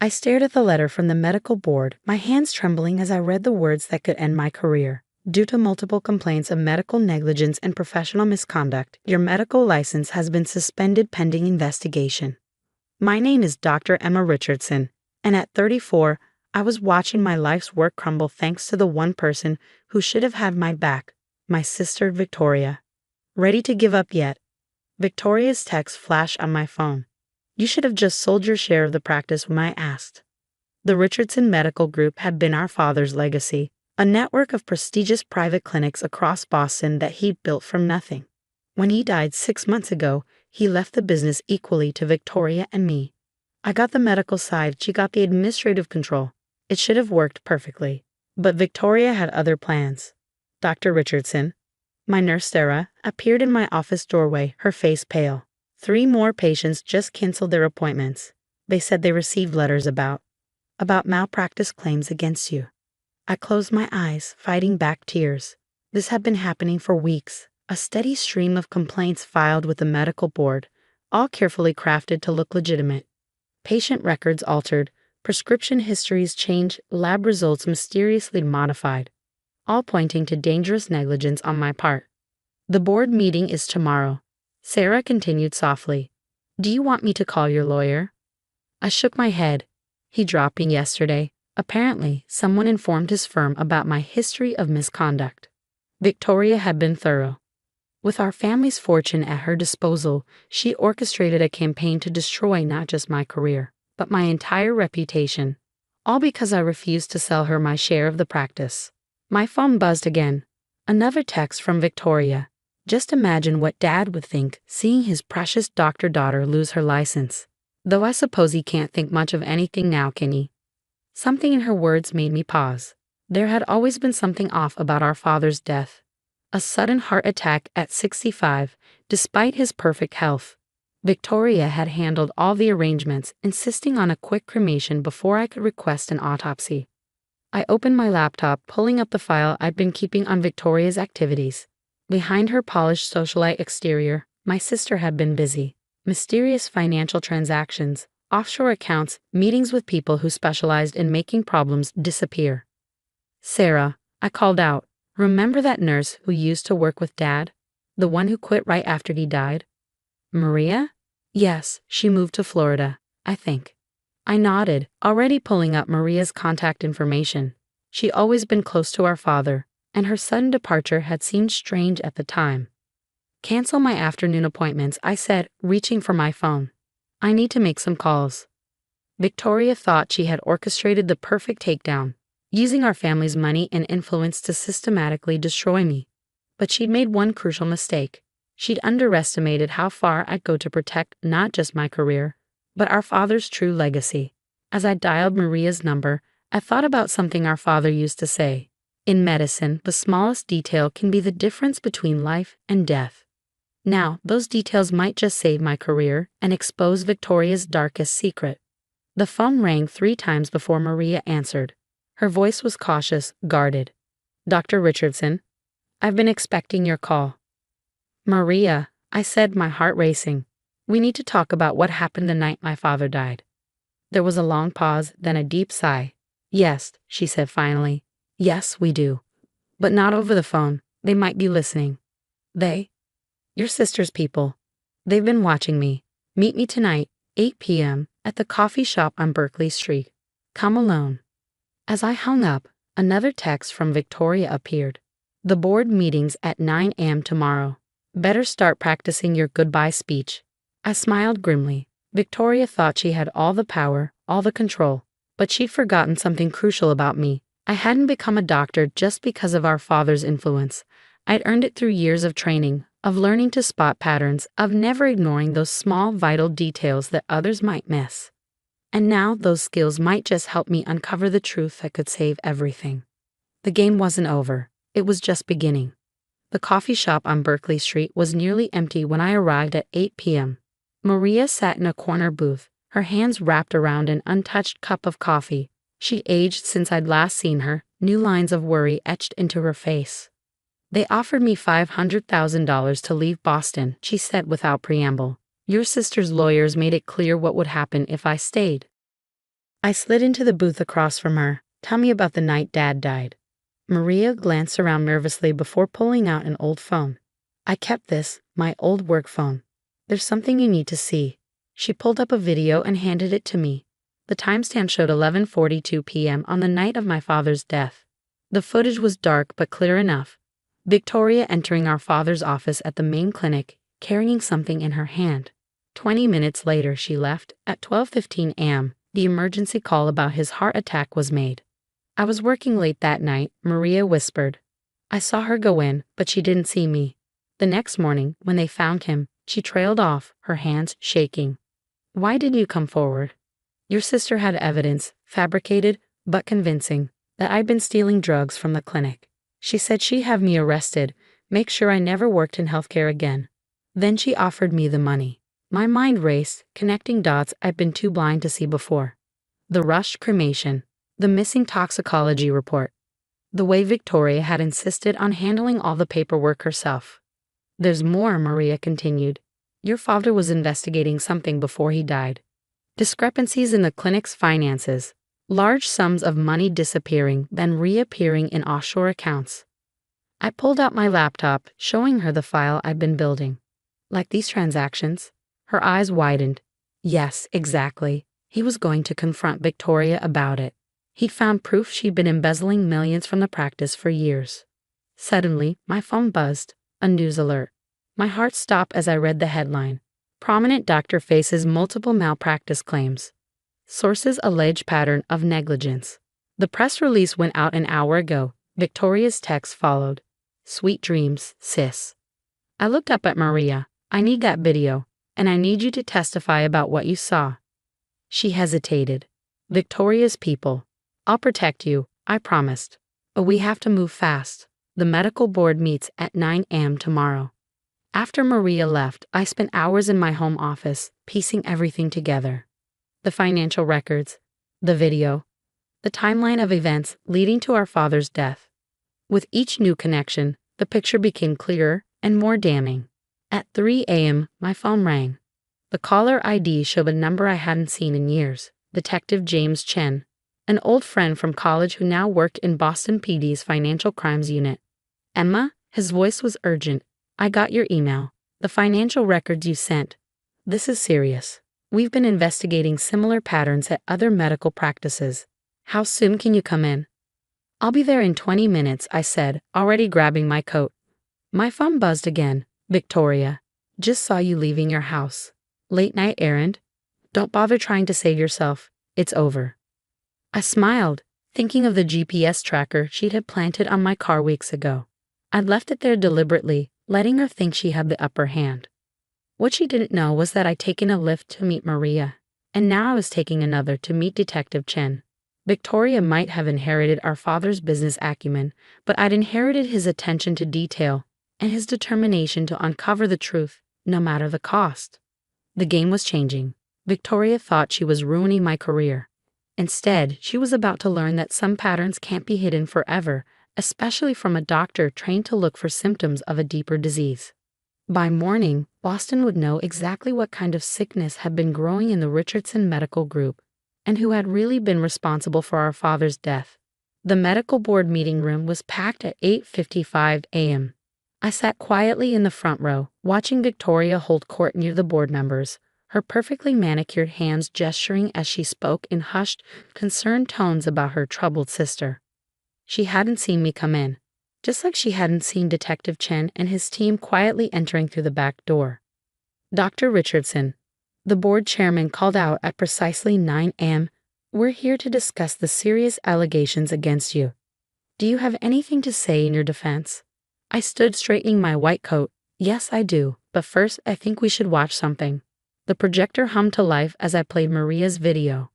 I stared at the letter from the medical board, my hands trembling as I read the words that could end my career. Due to multiple complaints of medical negligence and professional misconduct, your medical license has been suspended pending investigation. My name is Dr. Emma Richardson, and at 34, I was watching my life's work crumble thanks to the one person who should have had my back, my sister Victoria. Ready to give up yet? Victoria's text flashed on my phone. You should have just sold your share of the practice when I asked. The Richardson Medical Group had been our father's legacy, a network of prestigious private clinics across Boston that he built from nothing. When he died 6 months ago, he left the business equally to Victoria and me. I got the medical side, she got the administrative control. It should have worked perfectly. But Victoria had other plans. Dr. Richardson, my nurse Sarah, appeared in my office doorway, her face pale. 3 more patients just canceled their appointments. They said they received letters about malpractice claims against you. I closed my eyes, fighting back tears. This had been happening for weeks, a steady stream of complaints filed with the medical board, all carefully crafted to look legitimate. Patient records altered, prescription histories changed, lab results mysteriously modified, all pointing to dangerous negligence on my part. The board meeting is tomorrow. Sarah continued softly. Do you want me to call your lawyer? I shook my head. He dropped me yesterday. Apparently, someone informed his firm about my history of misconduct. Victoria had been thorough. With our family's fortune at her disposal, she orchestrated a campaign to destroy not just my career, but my entire reputation. All because I refused to sell her my share of the practice. My phone buzzed again. Another text from Victoria. Just imagine what Dad would think seeing his precious doctor daughter lose her license. Though I suppose he can't think much of anything now, can he? Something in her words made me pause. There had always been something off about our father's death. A sudden heart attack at 65, despite his perfect health. Victoria had handled all the arrangements, insisting on a quick cremation before I could request an autopsy. I opened my laptop, pulling up the file I'd been keeping on Victoria's activities. Behind her polished socialite exterior, my sister had been busy. Mysterious financial transactions, offshore accounts, meetings with people who specialized in making problems disappear. Sarah, I called out, remember that nurse who used to work with Dad? The one who quit right after he died? Maria? Yes, she moved to Florida, I think. I nodded, already pulling up Maria's contact information. She'd always been close to our father, and her sudden departure had seemed strange at the time. Cancel my afternoon appointments, I said, reaching for my phone. I need to make some calls. Victoria thought she had orchestrated the perfect takedown, using our family's money and influence to systematically destroy me. But she'd made one crucial mistake. She'd underestimated how far I'd go to protect not just my career, but our father's true legacy. As I dialed Maria's number, I thought about something our father used to say. In medicine, the smallest detail can be the difference between life and death. Now, those details might just save my career and expose Victoria's darkest secret. The phone rang 3 times before Maria answered. Her voice was cautious, guarded. Dr. Richardson, I've been expecting your call. Maria, I said, my heart racing. We need to talk about what happened the night my father died. There was a long pause, then a deep sigh. Yes, she said finally. Yes, we do. But not over the phone. They might be listening. They? Your sister's people. They've been watching me. Meet me tonight, 8 p.m., at the coffee shop on Berkeley Street. Come alone. As I hung up, another text from Victoria appeared. The board meeting's at 9 a.m. tomorrow. Better start practicing your goodbye speech. I smiled grimly. Victoria thought she had all the power, all the control, but she'd forgotten something crucial about me. I hadn't become a doctor just because of our father's influence. I'd earned it through years of training, of learning to spot patterns, of never ignoring those small, vital details that others might miss. And now those skills might just help me uncover the truth that could save everything. The game wasn't over. It was just beginning. The coffee shop on Berkeley Street was nearly empty when I arrived at 8 p.m. Maria sat in a corner booth, her hands wrapped around an untouched cup of coffee. She aged since I'd last seen her, new lines of worry etched into her face. They offered me $500,000 to leave Boston, she said without preamble. Your sister's lawyers made it clear what would happen if I stayed. I slid into the booth across from her. Tell me about the night Dad died. Maria glanced around nervously before pulling out an old phone. I kept this, my old work phone. There's something you need to see. She pulled up a video and handed it to me. The timestamp showed 11:42 p.m. on the night of my father's death. The footage was dark but clear enough. Victoria entering our father's office at the main clinic, carrying something in her hand. 20 minutes later she left. At 12:15 a.m., the emergency call about his heart attack was made. I was working late that night, Maria whispered. I saw her go in, but she didn't see me. The next morning, when they found him, she trailed off, her hands shaking. Why did you come forward? Your sister had evidence, fabricated, but convincing, that I'd been stealing drugs from the clinic. She said she'd have me arrested, make sure I never worked in healthcare again. Then she offered me the money. My mind raced, connecting dots I'd been too blind to see before. The rushed cremation, the missing toxicology report, the way Victoria had insisted on handling all the paperwork herself. There's more, Maria continued. Your father was investigating something before he died. Discrepancies in the clinic's finances, large sums of money disappearing then reappearing in offshore accounts. I pulled out my laptop, showing her the file I'd been building. Like these transactions? Her eyes widened. Yes, exactly. He was going to confront Victoria about it. He'd found proof she'd been embezzling millions from the practice for years. Suddenly, my phone buzzed. A news alert. My heart stopped as I read the headline. Prominent doctor faces multiple malpractice claims. Sources allege pattern of negligence. The press release went out an hour ago. Victoria's text followed. Sweet dreams, sis. I looked up at Maria. I need that video, and I need you to testify about what you saw. She hesitated. Victoria's people. I'll protect you, I promised. But we have to move fast. The medical board meets at 9 a.m. tomorrow. After Maria left, I spent hours in my home office, piecing everything together. The financial records, the video, the timeline of events leading to our father's death. With each new connection, the picture became clearer and more damning. At 3 a.m., my phone rang. The caller ID showed a number I hadn't seen in years, Detective James Chen, an old friend from college who now worked in Boston PD's Financial Crimes Unit. Emma, his voice was urgent. I got your email. The financial records you sent. This is serious. We've been investigating similar patterns at other medical practices. How soon can you come in? I'll be there in 20 minutes, I said, already grabbing my coat. My phone buzzed again. Victoria, just saw you leaving your house. Late night errand? Don't bother trying to save yourself. It's over. I smiled, thinking of the GPS tracker she'd had planted on my car weeks ago. I'd left it there deliberately, letting her think she had the upper hand. What she didn't know was that I'd taken a lift to meet Maria, and now I was taking another to meet Detective Chen. Victoria might have inherited our father's business acumen, but I'd inherited his attention to detail and his determination to uncover the truth, no matter the cost. The game was changing. Victoria thought she was ruining my career. Instead, she was about to learn that some patterns can't be hidden forever, especially from a doctor trained to look for symptoms of a deeper disease. By morning, Boston would know exactly what kind of sickness had been growing in the Richardson Medical Group, and who had really been responsible for our father's death. The medical board meeting room was packed at 8:55 a.m. I sat quietly in the front row, watching Victoria hold court near the board members, her perfectly manicured hands gesturing as she spoke in hushed, concerned tones about her troubled sister. She hadn't seen me come in, just like she hadn't seen Detective Chen and his team quietly entering through the back door. Dr. Richardson, the board chairman called out at precisely 9 a.m., we're here to discuss the serious allegations against you. Do you have anything to say in your defense? I stood straightening my white coat. Yes, I do, but first I think we should watch something. The projector hummed to life as I played Maria's video.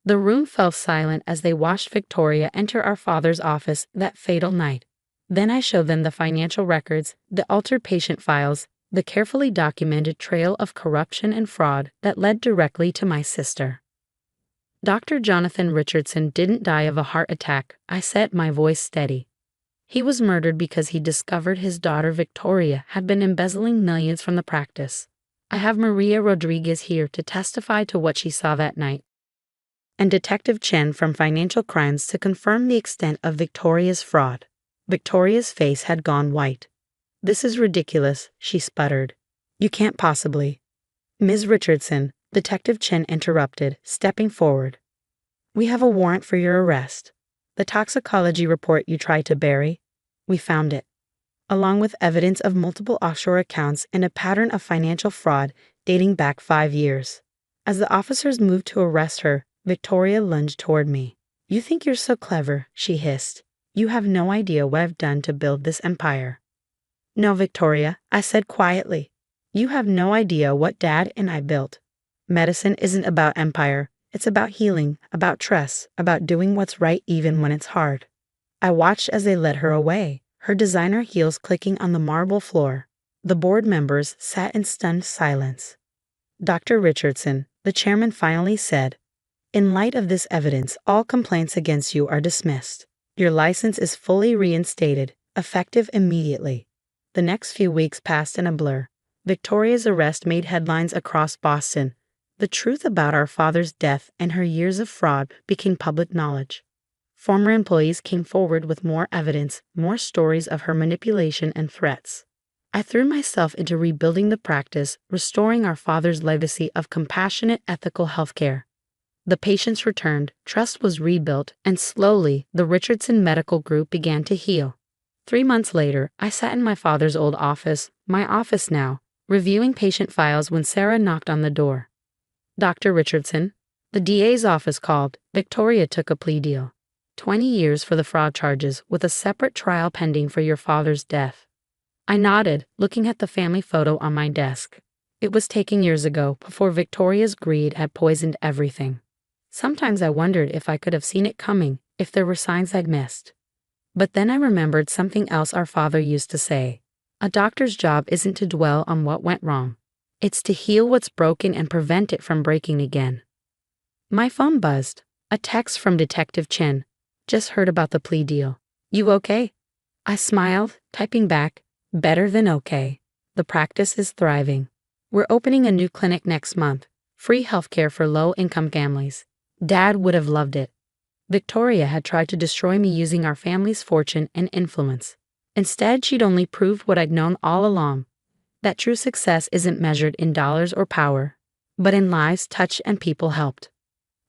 The room fell silent as they watched Victoria enter our father's office that fatal night. Then I showed them the financial records, the altered patient files, the carefully documented trail of corruption and fraud that led directly to my sister. Dr. Jonathan Richardson didn't die of a heart attack, I said, my voice steady. He was murdered because he discovered his daughter Victoria had been embezzling millions from the practice. I have Maria Rodriguez here to testify to what she saw that night. and Detective Chen from Financial Crimes to confirm the extent of Victoria's fraud. Victoria's face had gone white. "This is ridiculous," she sputtered. "You can't possibly." "Ms. Richardson," Detective Chen interrupted, stepping forward. "We have a warrant for your arrest. The toxicology report you tried to bury, we found it, along with evidence of multiple offshore accounts and a pattern of financial fraud dating back 5 years." As the officers moved to arrest her, Victoria lunged toward me. "You think you're so clever," she hissed. "You have no idea what I've done to build this empire." "No, Victoria," I said quietly. "You have no idea what Dad and I built. Medicine isn't about empire. It's about healing, about trust, about doing what's right even when it's hard." I watched as they led her away, her designer heels clicking on the marble floor. The board members sat in stunned silence. "Dr. Richardson," the chairman finally said, "in light of this evidence, all complaints against you are dismissed. Your license is fully reinstated, effective immediately." The next few weeks passed in a blur. Victoria's arrest made headlines across Boston. The truth about our father's death and her years of fraud became public knowledge. Former employees came forward with more evidence, more stories of her manipulation and threats. I threw myself into rebuilding the practice, restoring our father's legacy of compassionate, ethical healthcare. The patients returned, trust was rebuilt, and slowly, the Richardson Medical Group began to heal. 3 months later, I sat in my father's old office, my office now, reviewing patient files when Sarah knocked on the door. "Dr. Richardson?" The DA's office called. "Victoria took a plea deal. 20 years for the fraud charges, with a separate trial pending for your father's death." I nodded, looking at the family photo on my desk. It was taken years ago, before Victoria's greed had poisoned everything. Sometimes I wondered if I could have seen it coming, if there were signs I'd missed. But then I remembered something else our father used to say. A doctor's job isn't to dwell on what went wrong. It's to heal what's broken and prevent it from breaking again. My phone buzzed. A text from Detective Chen. "Just heard about the plea deal. You okay?" I smiled, typing back, "Better than okay. The practice is thriving. We're opening a new clinic next month. Free healthcare for low-income families. Dad would have loved it." Victoria had tried to destroy me using our family's fortune and influence. Instead, she'd only proved what I'd known all along, that true success isn't measured in dollars or power, but in lives touched and people helped.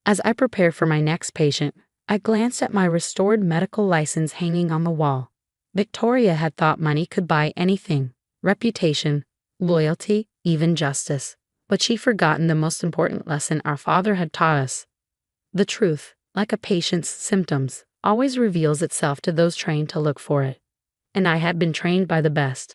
As I prepared for my next patient, I glanced at my restored medical license hanging on the wall. Victoria had thought money could buy anything: reputation, loyalty, even justice. But she'd forgotten the most important lesson our father had taught us. The truth, like a patient's symptoms, always reveals itself to those trained to look for it. And I had been trained by the best.